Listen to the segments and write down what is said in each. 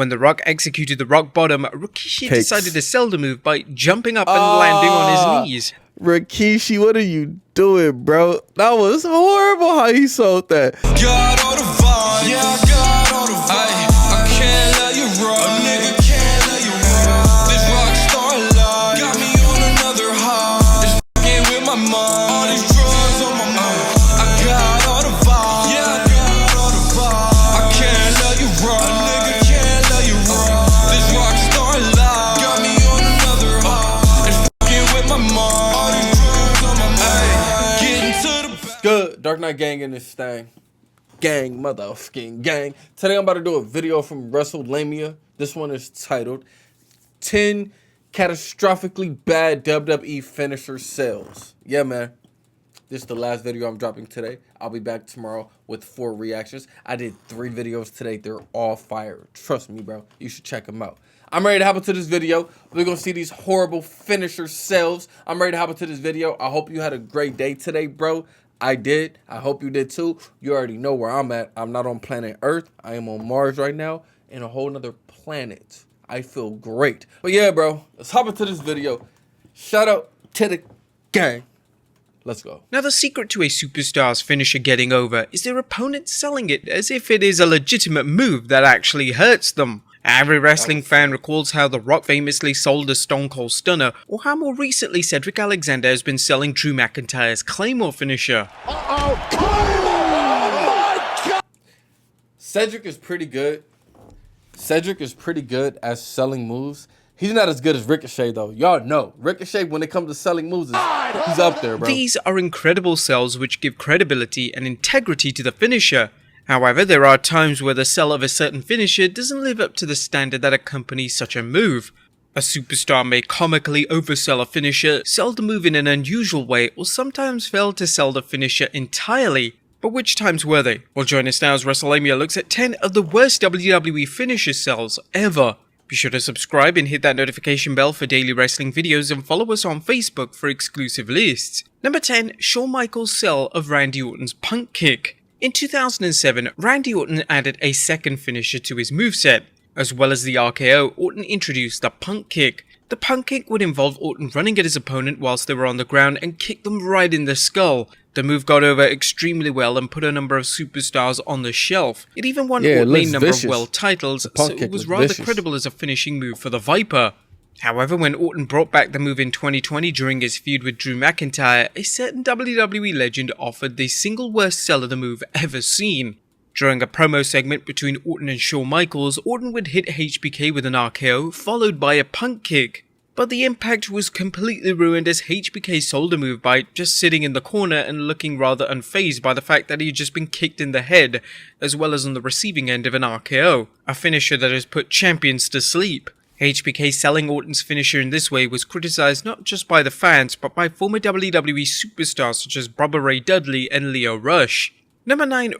When The Rock executed the rock bottom, Rikishi decided to sell the move by jumping up and landing on his knees. Rikishi, what are you doing, bro? That was horrible how he sold that. Got all the vibes. Yeah, I got all the vibes. I can't let you run. A nigga can't let you run. This rock star life got me on another high. It's fucking with my mind. All these drugs on my mind. I got all the vibes. Yeah, I got all the vibes. I can't let you run. A nigga can't let you run. This rock star life got me on another high. It's fucking with my mind. All these drugs on my mind. Getting to the back. Good. Dark Knight gang in this thing. Gang, motherfucking gang. Today I'm about to do a video from WrestleLamia. This one is titled 10 Catastrophically Bad WWE Finisher Sales. Yeah, man. This is the last video I'm dropping today. I'll be back tomorrow with 4 reactions. I did 3 videos today. They're all fire. Trust me, bro. You should check them out. I'm ready to hop into this video. We're going to see these horrible finisher sales. I'm ready to hop into this video. I hope you had a great day today, bro. I did. I hope you did too. You already know where I'm at. I'm not on planet Earth. I am on Mars right now in a whole nother planet. I feel great. But yeah, bro, let's hop into this video. Shout out to the gang. Let's go. Now, the secret to a superstar's finisher getting over is their opponent selling it as if it is a legitimate move that actually hurts them. Every wrestling fan recalls how The Rock famously sold a Stone Cold Stunner, or how more recently Cedric Alexander has been selling Drew McIntyre's Claymore finisher. Cedric is pretty good. Cedric is pretty good at selling moves. He's not as good as Ricochet, though. Y'all know. Ricochet, when it comes to selling moves, he's up there, bro. These are incredible sells which give credibility and integrity to the finisher. However, there are times where the sell of a certain finisher doesn't live up to the standard that accompanies such a move. A superstar may comically oversell a finisher, sell the move in an unusual way, or sometimes fail to sell the finisher entirely. But which times were they? Well, join us now as WrestleLamia looks at 10 of the worst WWE finisher sells ever. Be sure to subscribe and hit that notification bell for daily wrestling videos, and follow us on Facebook for exclusive lists. Number 10, Shawn Michaels' sell of Randy Orton's Punk Kick. In 2007, Randy Orton added a second finisher to his moveset. As well as the RKO, Orton introduced the Punk Kick. The Punk Kick would involve Orton running at his opponent whilst they were on the ground and kick them right in the skull. The move got over extremely well and put a number of superstars on the shelf. It even won Orton a number of world titles, so it was rather credible as a finishing move for the Viper. However, when Orton brought back the move in 2020 during his feud with Drew McIntyre, a certain WWE legend offered the single worst sell of the move ever seen. During a promo segment between Orton and Shawn Michaels, Orton would hit HBK with an RKO, followed by a Punk Kick. But the impact was completely ruined as HBK sold the move by just sitting in the corner and looking rather unfazed by the fact that he had just been kicked in the head, as well as on the receiving end of an RKO, a finisher that has put champions to sleep. HBK selling Orton's finisher in this way was criticized not just by the fans, but by former WWE superstars such as Bubba Ray Dudley and Leo Rush. Number 9,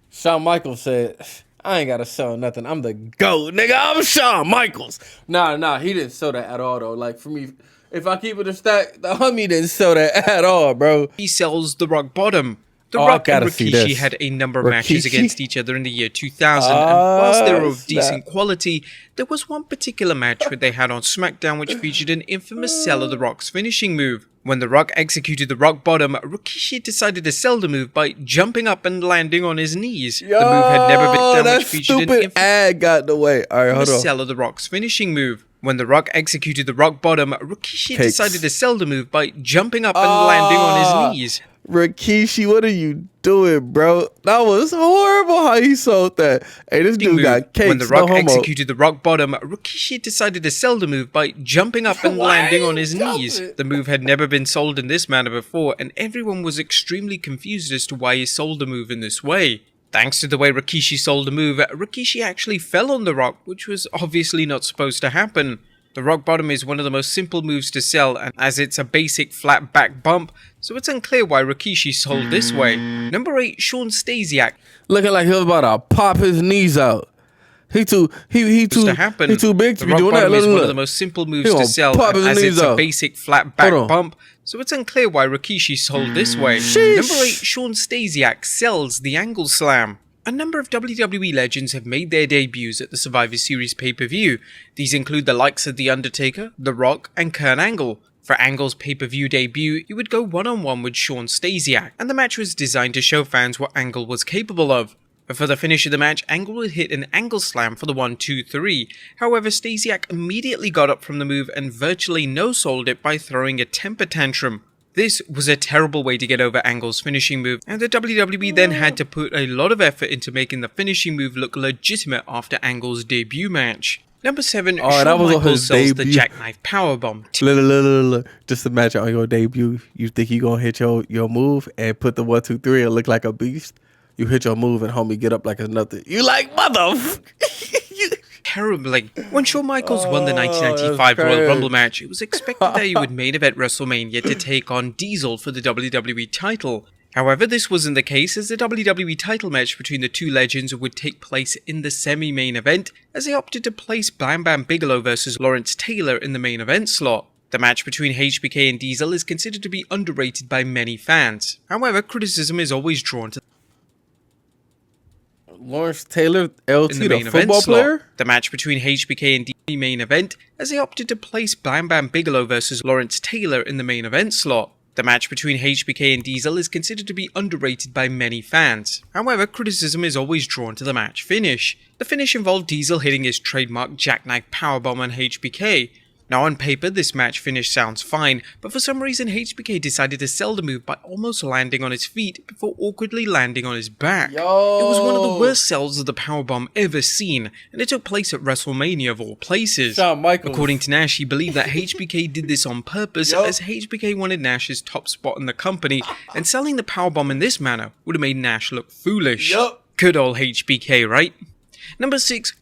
Shawn Michaels said, I ain't gotta sell nothing. I'm the GOAT, nigga. I'm Shawn Michaels. Nah, he didn't sell that at all, though. Like, for me, if I keep it a stack, the homie didn't sell that at all, bro. He sells the rock bottom. The Rock and Rikishi had a number of matches against each other in the year 2000, and whilst they were of decent quality, there was one particular match where they had on SmackDown which featured an infamous sell of The Rock's finishing move. When The Rock executed the rock bottom, Rikishi decided to sell the move by jumping up and landing on his knees. The move had never been done, which featured an ad got in the way. All right, hold on. Sell of The Rock's finishing move. When The Rock executed the rock bottom, Rikishi decided to sell the move by jumping up and landing on his knees. Rikishi, what are you doing, bro? That was horrible how he sold that. Hey, this dude got cakes. When The Rock executed the rock bottom, Rikishi decided to sell the move by jumping up and landing on his knees. The move had never been sold in this manner before, and everyone was extremely confused as to why he sold the move in this way. Thanks to the way Rikishi sold the move, Rikishi actually fell on The Rock, which was obviously not supposed to happen. The rock bottom is one of the most simple moves to sell, and as it's a basic flat back bump, so it's unclear why Rikishi sold this way. Number 8, Shawn Stasek. Looking like he was about to pop his knees out. He too big to be doing that. Is one of the most simple moves to sell, as it's a basic flat back bump, so it's unclear why Rikishi sold this way. Number 8, Shawn Stasek sells the Angle Slam. A number of WWE legends have made their debuts at the Survivor Series pay-per-view. These include the likes of The Undertaker, The Rock, and Kurt Angle. For Angle's pay-per-view debut, he would go one-on-one with Shawn Stasek, and the match was designed to show fans what Angle was capable of. But for the finish of the match, Angle would hit an Angle Slam for the 1-2-3. However, Stasek immediately got up from the move and virtually no-sold it by throwing a temper tantrum. This was a terrible way to get over Angle's finishing move, and the WWE then had to put a lot of effort into making the finishing move look legitimate after Angle's debut match. Number 7, Shawn Michaels sells the Jackknife Powerbomb. Look. Just imagine on your debut, you think you gonna hit your move and put the 1-2-3 and look like a beast. You hit your move and homie get up like it's nothing. You like Terribly. When Shawn Michaels won the 1995 Royal Rumble match, it was expected that he would main event WrestleMania to take on Diesel for the WWE title. However, this wasn't the case, as the WWE title match between the two legends would take place in the semi-main event, as they opted to place Bam Bam Bigelow vs Lawrence Taylor in the main event slot. The match between HBK and Diesel is considered to be underrated by many fans. However, criticism is always drawn to Lawrence Taylor, LT, in the main football player? The match between HBK and D main event, as they opted to place Bam Bam Bigelow vs Lawrence Taylor in the main event slot. The match between HBK and Diesel is considered to be underrated by many fans. However, criticism is always drawn to the match finish. The finish involved Diesel hitting his trademark jackknife powerbomb on HBK. Now on paper, this match finish sounds fine, but for some reason HBK decided to sell the move by almost landing on his feet before awkwardly landing on his back. It was one of the worst sells of the powerbomb ever seen, and it took place at WrestleMania of all places. Shawn Michaels. According to Nash, he believed that HBK did this on purpose, as HBK wanted Nash's top spot in the company, and selling the powerbomb in this manner would have made Nash look foolish. Good old HBK, right? Number 6.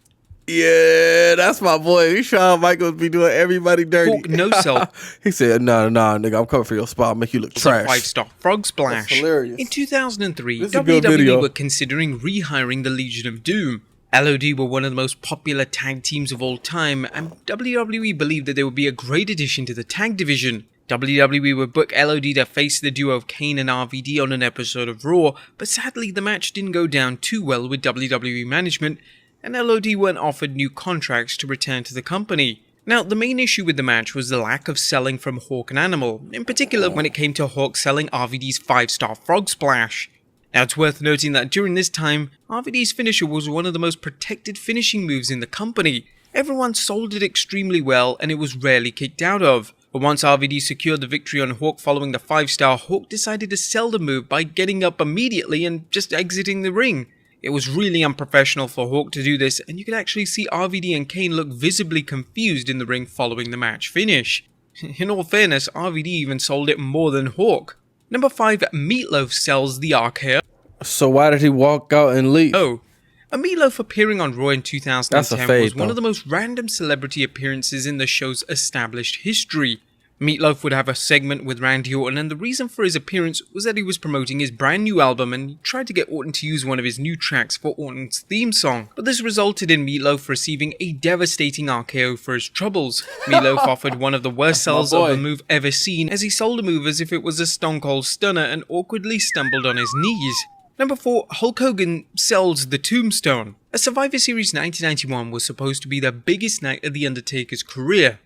Yeah, that's my boy. Shawn Michaels be doing everybody dirty. Hawk no-sell. He said, nah, nigga, I'm coming for your spot. I'll make you look trash. 5-star frog splash. That's hilarious. In 2003, This is a good WWE video. were considering rehiring the Legion of Doom. LOD were one of the most popular tag teams of all time, and WWE believed that they would be a great addition to the tag division. WWE would book LOD to face the duo of Kane and RVD on an episode of Raw, but sadly the match didn't go down too well with WWE management, and LOD weren't offered new contracts to return to the company. Now, the main issue with the match was the lack of selling from Hawk and Animal, in particular when it came to Hawk selling RVD's 5-star frog splash. Now, it's worth noting that during this time, RVD's finisher was one of the most protected finishing moves in the company. Everyone sold it extremely well, and it was rarely kicked out of. But once RVD secured the victory on Hawk following the 5-star, Hawk decided to sell the move by getting up immediately and just exiting the ring. It was really unprofessional for Hawk to do this, and you could actually see RVD and Kane look visibly confused in the ring following the match finish. In all fairness, RVD even sold it more than Hawk. Number 5, Meatloaf sells the RKO. So why did he walk out and leave? Oh, a Meatloaf appearing on Raw in 2010 That's a fade, was one of the most random celebrity appearances in the show's established history. Meatloaf would have a segment with Randy Orton, and the reason for his appearance was that he was promoting his brand new album and he tried to get Orton to use one of his new tracks for Orton's theme song. But this resulted in Meatloaf receiving a devastating RKO for his troubles. Meatloaf offered one of the worst sells of a move ever seen, as he sold a move as if it was a Stone Cold Stunner and awkwardly stumbled on his knees. Number 4, Hulk Hogan sells the Tombstone. A Survivor Series 1991 was supposed to be the biggest night of The Undertaker's career.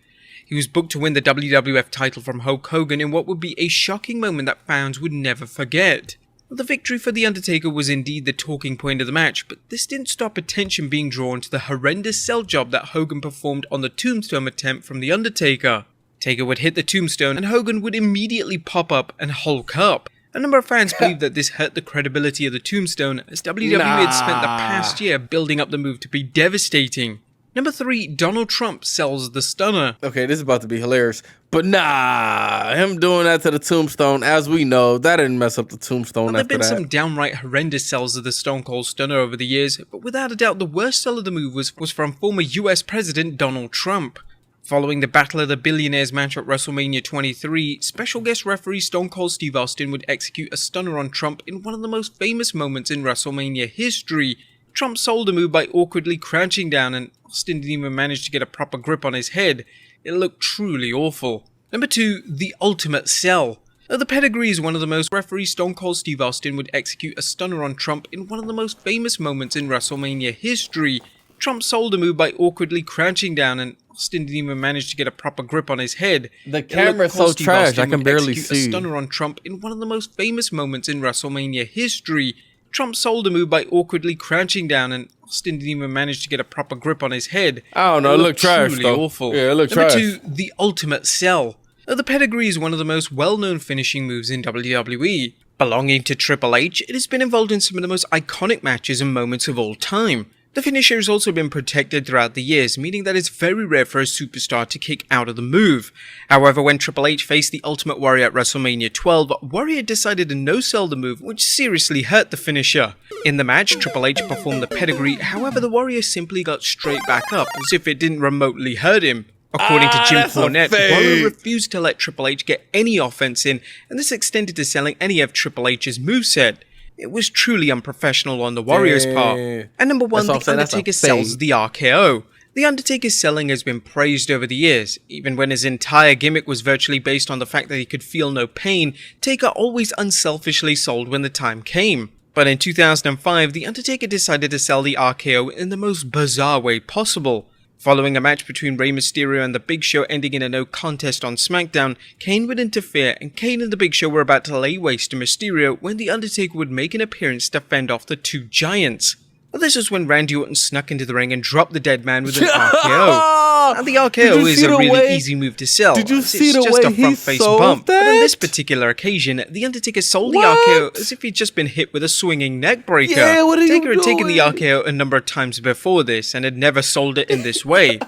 He was booked to win the WWF title from Hulk Hogan in what would be a shocking moment that fans would never forget. The victory for The Undertaker was indeed the talking point of the match, but this didn't stop attention being drawn to the horrendous sell job that Hogan performed on the Tombstone attempt from The Undertaker. Taker would hit the Tombstone and Hogan would immediately pop up and Hulk up. A number of fans believed that this hurt the credibility of the Tombstone, as WWE had spent the past year building up the move to be devastating. Number 3, Donald Trump sells the Stunner. Okay, this is about to be hilarious. But him doing that to the Tombstone, as we know, that didn't mess up the Tombstone There after have been that. some downright horrendous sells of the Stone Cold Stunner over the years, but without a doubt the worst sell of the move was from former US President Donald Trump. Following the Battle of the Billionaires match at WrestleMania 23, special guest referee Stone Cold Steve Austin would execute a stunner on Trump in one of the most famous moments in WrestleMania history. Trump sold the move by awkwardly crouching down, and Austin didn't even manage to get a proper grip on his head. It looked truly awful. Number 2, the ultimate sell. The pedigree is one of the most. Referee Stone Cold Steve Austin would execute a stunner on Trump in one of the most famous moments in WrestleMania history. Trump sold a move by awkwardly crouching down, and Austin didn't even manage to get a proper grip on his head. The camera's so trash, I can barely see. A stunner on Trump in one of the most famous moments in WrestleMania history. Trump sold a move by awkwardly crouching down, and Austin didn't even manage to get a proper grip on his head. I don't know, it looked trash though. Awful. Yeah, it looked Number trash. 2, the Ultimate Cell. The pedigree is one of the most well-known finishing moves in WWE. Belonging to Triple H, it has been involved in some of the most iconic matches and moments of all time. The finisher has also been protected throughout the years, meaning that it's very rare for a superstar to kick out of the move. However, when Triple H faced the Ultimate Warrior at WrestleMania 12, Warrior decided to no-sell the move, which seriously hurt the finisher. In the match, Triple H performed the pedigree, however the Warrior simply got straight back up, as if it didn't remotely hurt him. According to Jim Cornette, Warrior refused to let Triple H get any offense in, and this extended to selling any of Triple H's moveset. It was truly unprofessional on the Warrior's part. And number 1, The Undertaker sells the RKO. The Undertaker's selling has been praised over the years. Even when his entire gimmick was virtually based on the fact that he could feel no pain, Taker always unselfishly sold when the time came. But in 2005, The Undertaker decided to sell the RKO in the most bizarre way possible. Following a match between Rey Mysterio and The Big Show ending in a no contest on SmackDown, Kane would interfere, and Kane and The Big Show were about to lay waste to Mysterio when The Undertaker would make an appearance to fend off the two giants. This is when Randy Orton snuck into the ring and dropped the dead man with an RKO. And the RKO is a really easy move to sell. Did you see the way just a front face bump. that? But on this particular occasion, The Undertaker sold the RKO as if he'd just been hit with a swinging neck breaker. Yeah, what are you Taker had taken the doing? RKO a number of times before this and had never sold it in this way.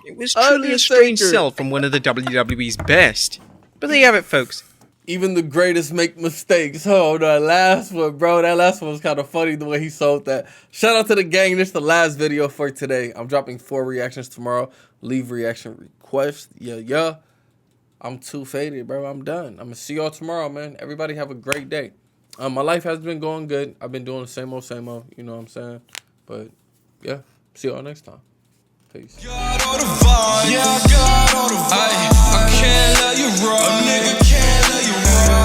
It was truly a strange sell from one of the WWE's best. But there you have it, folks. Even the greatest make mistakes. Oh, that last one, bro. That last one was kind of funny the way he sold that. Shout out to the gang. This is the last video for today. I'm dropping 4 reactions tomorrow. Leave reaction requests. Yeah. I'm too faded, bro. I'm done. I'm going to see y'all tomorrow, man. Everybody have a great day. My life has been going good. I've been doing the same old. You know what I'm saying? But, yeah. See y'all next time. Peace. Got all the vibes. Yeah, I got all the vibes. I can't let you run. A nigga can't let you run.